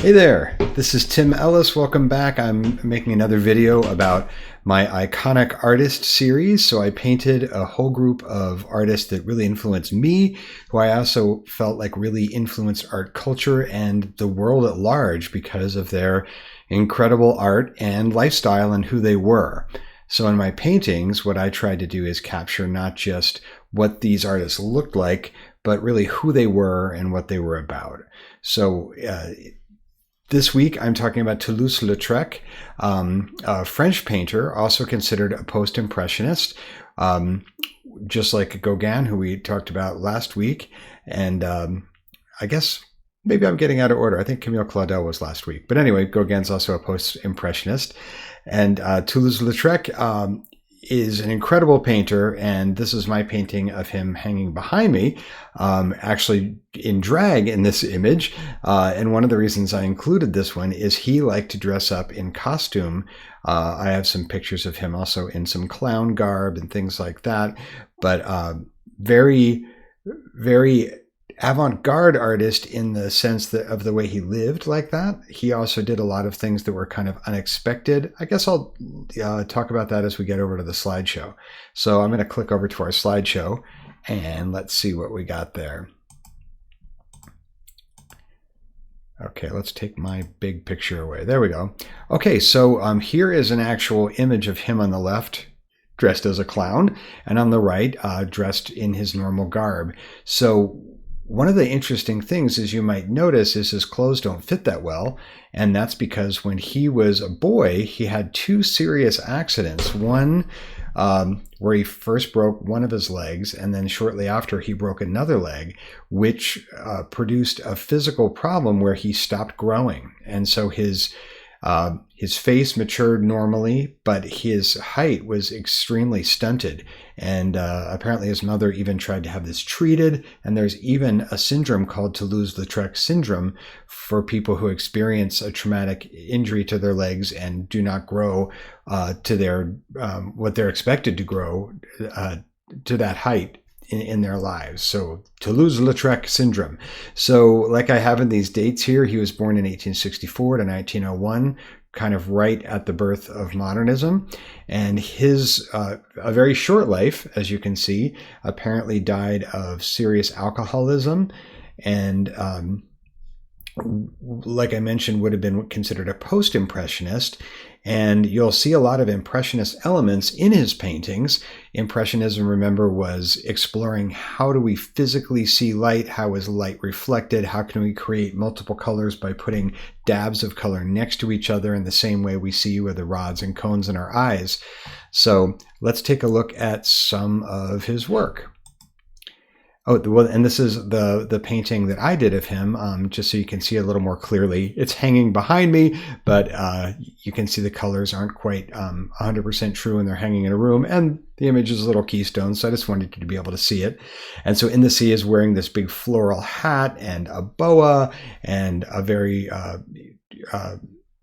Hey there, this is Tim Ellis. Welcome back. I'm making another video about my iconic artist series. So I painted a whole group of artists that really influenced me, who I also felt like really influenced art culture and the world at large because of their incredible art and lifestyle and who they were. So in my paintings, what I tried to do is capture not just what these artists looked like, but really who they were and what they were about. So this week, I'm talking about Toulouse Lautrec, a French painter, also considered a post-impressionist, just like Gauguin, who we talked about last week. And I guess maybe I'm getting out of order. I think Camille Claudel was last week. But anyway, Gauguin's also a post-impressionist. And Toulouse Lautrec is an incredible painter, and this is my painting of him hanging behind me, actually in drag in this image. And one of the reasons I included this one is he liked to dress up in costume. I have some pictures of him also in some clown garb and things like that, but very, very avant-garde artist in the sense that of the way he lived like that. He also did a lot of things that were kind of unexpected. I guess I'll talk about that as we get over to the slideshow. So I'm going to click over to our slideshow and let's see what we got there. Okay, let's take my big picture away. There we go. Okay, so here is an actual image of him on the left, dressed as a clown, and on the right, dressed in his normal garb. So one of the interesting things, as you might notice, is his clothes don't fit that well. And that's because when he was a boy, he had two serious accidents. One where he first broke one of his legs, and then shortly after he broke another leg, which produced a physical problem where he stopped growing. And so his face matured normally, but his height was extremely stunted. And apparently his mother even tried to have this treated. And there's even a syndrome called Toulouse Lautrec syndrome for people who experience a traumatic injury to their legs and do not grow to their what they're expected to grow to that height in their lives. So Toulouse Lautrec syndrome. So like I have in these dates here, he was born in 1864 to 1901, kind of right at the birth of modernism. And his a very short life, as you can see, apparently died of serious alcoholism, and like I mentioned, would have been considered a post-impressionist. And you'll see a lot of impressionist elements in his paintings. Impressionism, remember, was exploring how do we physically see light? How is light reflected? How can we create multiple colors by putting dabs of color next to each other in the same way we see with the rods and cones in our eyes? So let's take a look at some of his work. Oh, well, and this is the painting that I did of him, just so you can see a little more clearly. It's hanging behind me, but you can see the colors aren't quite 100% true, and they're hanging in a room, and the image is a little keystone, so I just wanted you to be able to see it. And so in the sea is wearing this big floral hat and a boa and a very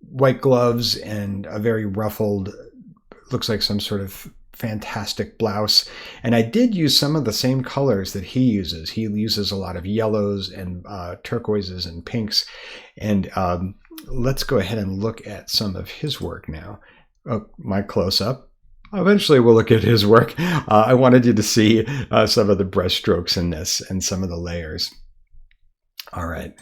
white gloves and a very ruffled, looks like some sort of fantastic blouse. And I did use some of the same colors that he uses. He uses a lot of yellows and turquoises and pinks. And let's go ahead and look at some of his work now. Oh, my close-up. Eventually we'll look at his work. I wanted you to see some of the brush strokes in this and some of the layers. All right.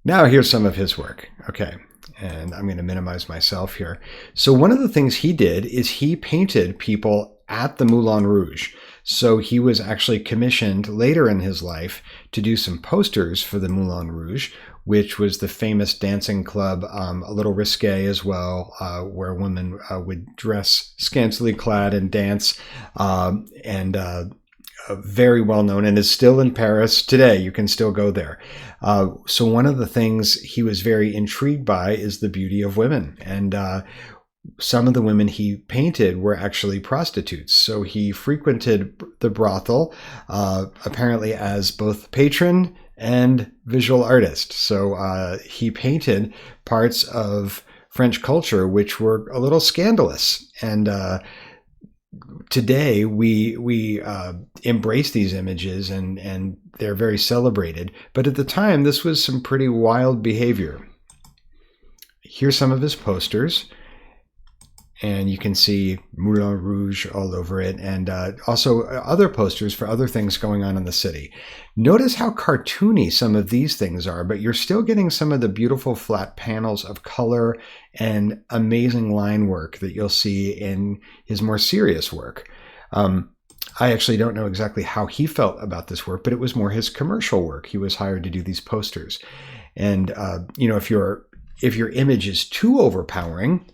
Now here's some of his work. Okay. And I'm going to minimize myself here. So one of the things he did is he painted people at the Moulin Rouge. So he was actually commissioned later in his life to do some posters for the Moulin Rouge, which was the famous dancing club, a little risque as well, where women would dress scantily clad and dance, very well known, and is still in Paris today. You can still go there. So one of the things he was very intrigued by is the beauty of women. And some of the women he painted were actually prostitutes. So he frequented the brothel, apparently as both patron and visual artist. So he painted parts of French culture which were a little scandalous. And today we embrace these images and they're very celebrated. But at the time, this was some pretty wild behavior. Here's some of his posters. And you can see Moulin Rouge all over it, and also other posters for other things going on in the city. Notice how cartoony some of these things are, but you're still getting some of the beautiful flat panels of color and amazing line work that you'll see in his more serious work. I actually don't know exactly how he felt about this work, but it was more his commercial work. He was hired to do these posters. And, if your image is too overpowering,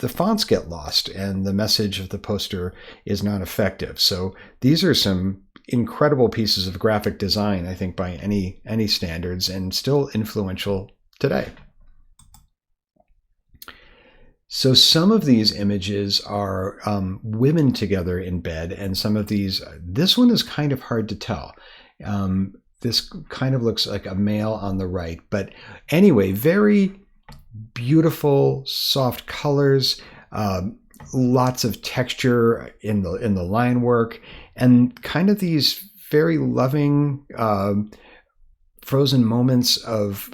the fonts get lost and the message of the poster is not effective. So these are some incredible pieces of graphic design, I think, by any standards, and still influential today. So some of these images are women together in bed, and some of these, this one is kind of hard to tell. This kind of looks like a male on the right, but anyway, very beautiful, soft colors, lots of texture in the line work, and kind of these very loving, frozen moments of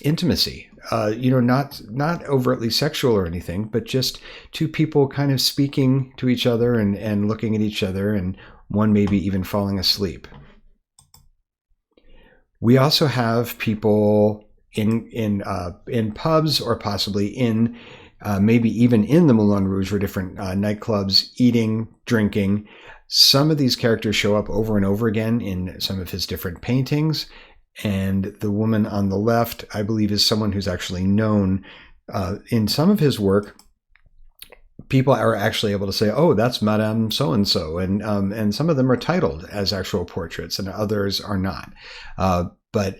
intimacy. Not overtly sexual or anything, but just two people kind of speaking to each other and looking at each other, and one maybe even falling asleep. We also have people in pubs, or possibly in maybe even in the Moulin Rouge or different nightclubs, eating, drinking. Some of these characters show up over and over again in some of his different paintings. And the woman on the left, I believe, is someone who's actually known in some of his work. People are actually able to say, "Oh, that's Madame so-and-so," and some of them are titled as actual portraits, and others are not. But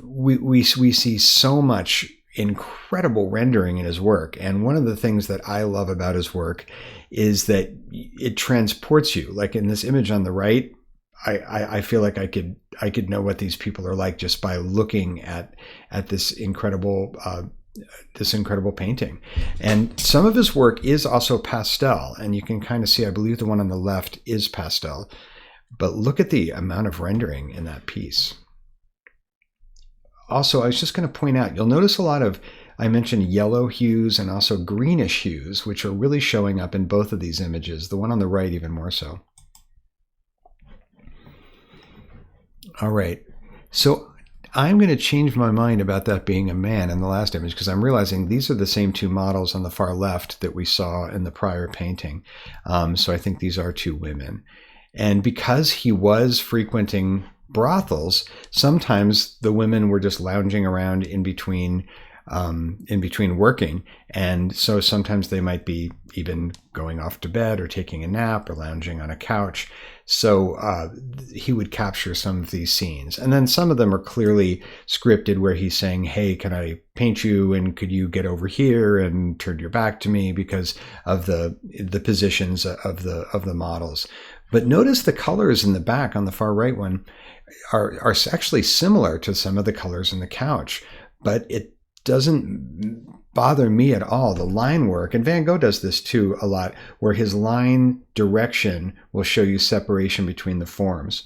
we see so much incredible rendering in his work, and one of the things that I love about his work is that it transports you. Like in this image on the right, I feel like I could know what these people are like just by looking at this incredible painting. And some of his work is also pastel, and you can kind of see, I believe the one on the left is pastel, but look at the amount of rendering in that piece. Also, I was just going to point out, you'll notice a lot of, I mentioned yellow hues and also greenish hues, which are really showing up in both of these images, the one on the right even more so. All right, so I'm going to change my mind about that being a man in the last image, because I'm realizing these are the same two models on the far left that we saw in the prior painting. So I think these are two women. And because he was frequenting brothels, sometimes the women were just lounging around in between working, and so sometimes they might be even going off to bed or taking a nap or lounging on a couch. So he would capture some of these scenes, and then some of them are clearly scripted, where he's saying, "Hey, can I paint you, and could you get over here and turn your back to me," because of the positions of the models. But notice the colors in the back on the far right one are actually similar to some of the colors in the couch, but it doesn't bother me at all. The line work, and Van Gogh does this too a lot, where his line direction will show you separation between the forms.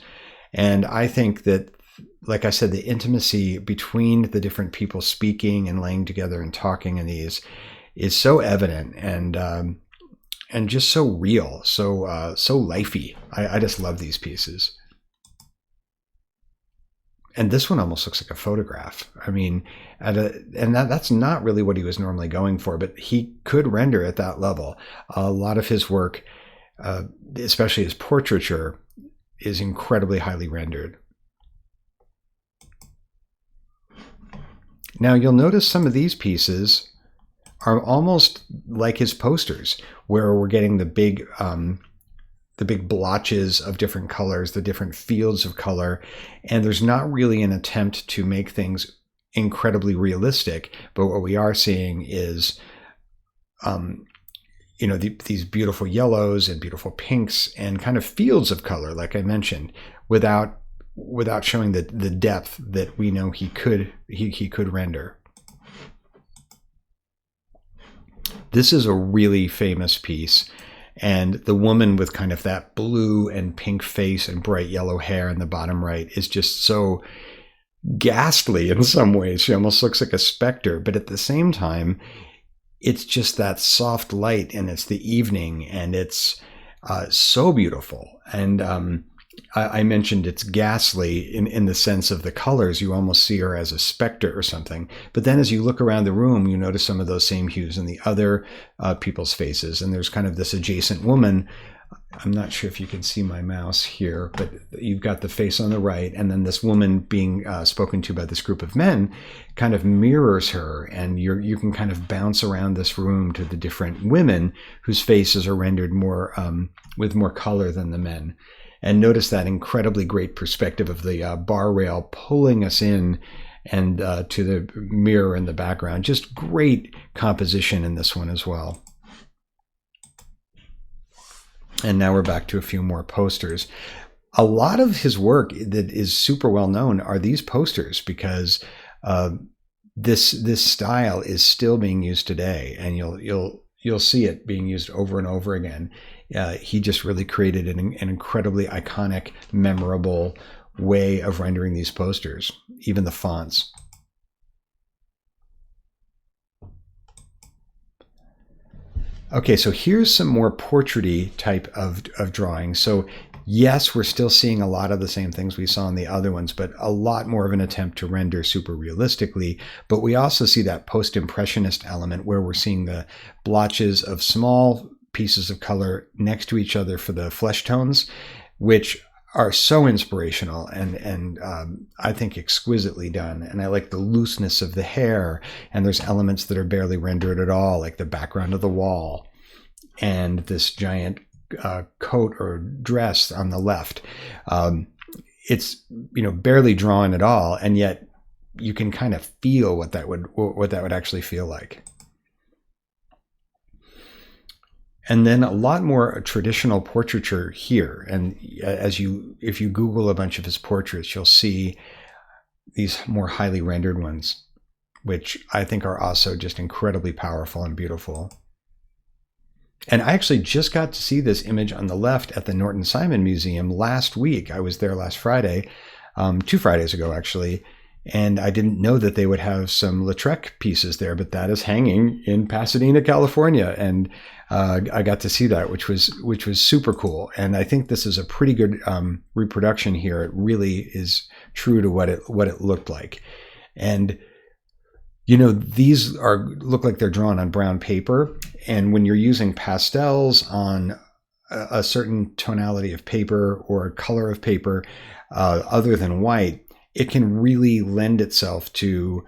And I think that, like I said, the intimacy between the different people speaking and laying together and talking in these is so evident and just so real, so lifey. I just love these pieces. And this one almost looks like a photograph. I mean, that's not really what he was normally going for, but he could render at that level. A lot of his work, especially his portraiture, is incredibly highly rendered. Now you'll notice some of these pieces are almost like his posters, where we're getting the big blotches of different colors, the different fields of color, and there's not really an attempt to make things incredibly realistic, but what we are seeing is these beautiful yellows and beautiful pinks and kind of fields of color, like I mentioned, without showing the depth that we know he could render. This is a really famous piece, and the woman with kind of that blue and pink face and bright yellow hair in the bottom right is just so ghastly in some ways. She almost looks like a specter, but at the same time, it's just that soft light, and it's the evening, and it's so beautiful. And I mentioned it's ghastly in the sense of the colors. You almost see her as a specter or something. But then as you look around the room, you notice some of those same hues in the other people's faces. And there's kind of this adjacent woman. I'm not sure if you can see my mouse here, but you've got the face on the right, and then this woman being spoken to by this group of men kind of mirrors her, and you can kind of bounce around this room to the different women whose faces are rendered more with more color than the men. And notice that incredibly great perspective of the bar rail pulling us in, and to the mirror in the background. Just great composition in this one as well. And now we're back to a few more posters. A lot of his work that is super well known are these posters, because this style is still being used today, and you'll see it being used over and over again. He just really created an incredibly iconic, memorable way of rendering these posters, even the fonts. Okay, so here's some more portraity type of drawing. So yes, we're still seeing a lot of the same things we saw in the other ones, but a lot more of an attempt to render super realistically. But we also see that post-impressionist element where we're seeing the blotches of small pieces of color next to each other for the flesh tones, which are so inspirational and I think exquisitely done. And I like the looseness of the hair, and there's elements that are barely rendered at all, like the background of the wall and this giant coat or dress on the left. It's barely drawn at all, and yet you can kind of feel what that would actually feel like. And then a lot more traditional portraiture here. And if you Google a bunch of his portraits, you'll see these more highly rendered ones, which I think are also just incredibly powerful and beautiful. And I actually just got to see this image on the left at the Norton Simon Museum last week. I was there last Friday, 2 Fridays ago, actually. And I didn't know that they would have some Lautrec pieces there, but that is hanging in Pasadena, California. And I got to see that, which was super cool. And I think this is a pretty good reproduction here. It really is true to what it looked like. And these look like they're drawn on brown paper. And when you're using pastels on a certain tonality of paper or color of paper other than white, it can really lend itself to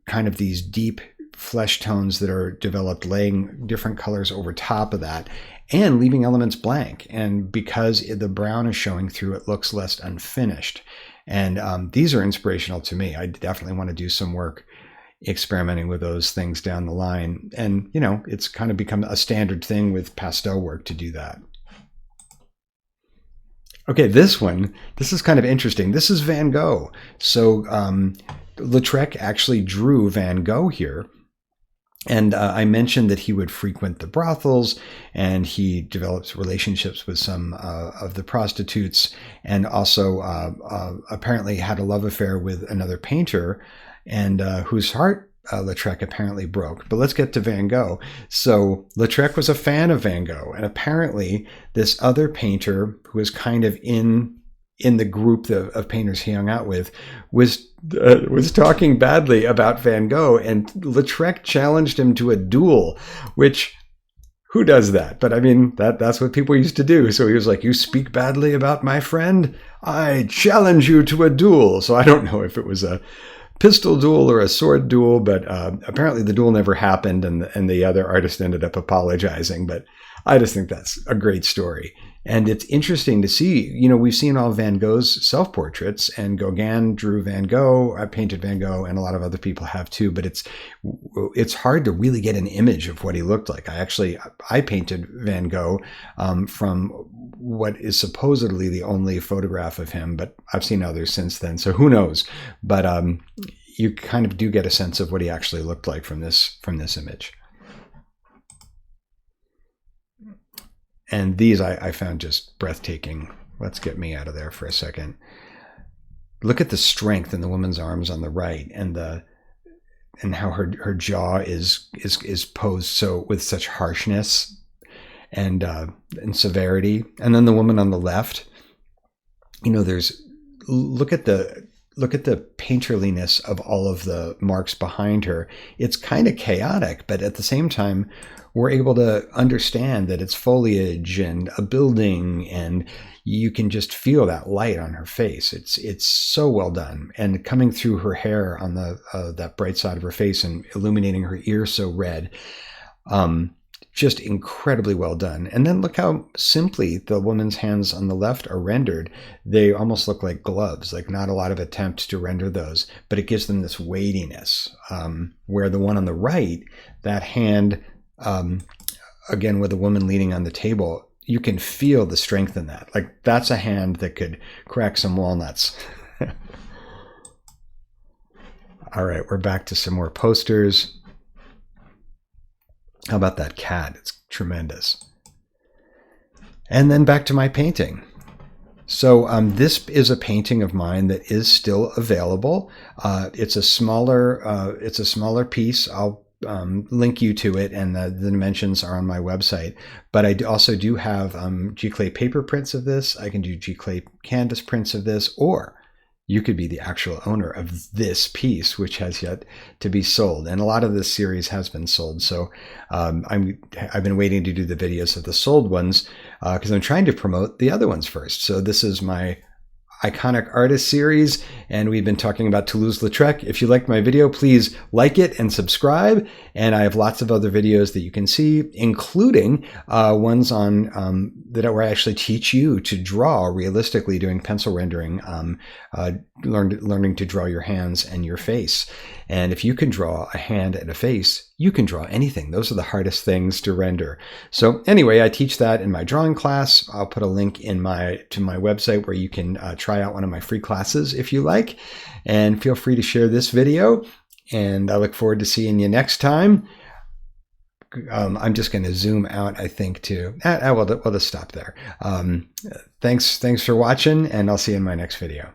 kind of these deep flesh tones that are developed, laying different colors over top of that and leaving elements blank. And because the brown is showing through, it looks less unfinished. And these are inspirational to me. I definitely want to do some work experimenting with those things down the line. And, it's kind of become a standard thing with pastel work to do that. Okay, this is kind of interesting. This is Van Gogh. So Lautrec actually drew Van Gogh here. And I mentioned that he would frequent the brothels, and he developed relationships with some of the prostitutes, and also apparently had a love affair with another painter, and whose heart Lautrec apparently broke. But let's get to Van Gogh. So Lautrec was a fan of Van Gogh, and apparently this other painter who was kind of in the group of painters he hung out with was talking badly about Van Gogh, and Lautrec challenged him to a duel, which, who does that? But I mean, that's what people used to do. So he was like, "You speak badly about my friend? I challenge you to a duel." So I don't know if it was a pistol duel or a sword duel, but apparently the duel never happened, and the other artist ended up apologizing. But I just think that's a great story. And it's interesting to see, we've seen all Van Gogh's self-portraits, and Gauguin drew Van Gogh, I painted Van Gogh, and a lot of other people have too, but it's hard to really get an image of what he looked like. I painted Van Gogh from what is supposedly the only photograph of him, but I've seen others since then, so who knows? But you kind of do get a sense of what he actually looked like from this image. And these I found just breathtaking. Let's get me out of there for a second. look at the strength in the woman's arms on the right, and how her jaw is posed so with such harshness and severity. And then the woman on the left, there's look at the painterliness of all of the marks behind her. It's kind of chaotic, but at the same time, we're able to understand that it's foliage and a building, and you can just feel that light on her face. It's so well done, and coming through her hair on that bright side of her face and illuminating her ear so red. Just incredibly well done. And then look how simply the woman's hands on the left are rendered. They almost look like gloves, like not a lot of attempt to render those, but it gives them this weightiness. Where the one on the right, that hand, again, with a woman leaning on the table, you can feel the strength in that. Like that's a hand that could crack some walnuts. All right, we're back to some more posters. How about that cat? It's tremendous. And then back to my painting. So this is a painting of mine that is still available. It's a smaller piece. I'll link you to it, and the dimensions are on my website. But I also do have Giclée paper prints of this. I can do Giclée canvas prints of this, or you could be the actual owner of this piece, which has yet to be sold. And a lot of this series has been sold. So I've been waiting to do the videos of the sold ones because I'm trying to promote the other ones first. So this is my Iconic Artist series, and we've been talking about Toulouse Lautrec. If you liked my video, please like it and subscribe. And I have lots of other videos that you can see, including ones on where I actually teach you to draw realistically, doing pencil rendering, learning to draw your hands and your face. And if you can draw a hand and a face, you can draw anything. Those are the hardest things to render. So anyway, I teach that in my drawing class. I'll put a link to my website where you can try out one of my free classes if you like. And feel free to share this video. And I look forward to seeing you next time. I'm just going to zoom out, I think, too. We'll just stop there. Thanks for watching, and I'll see you in my next video.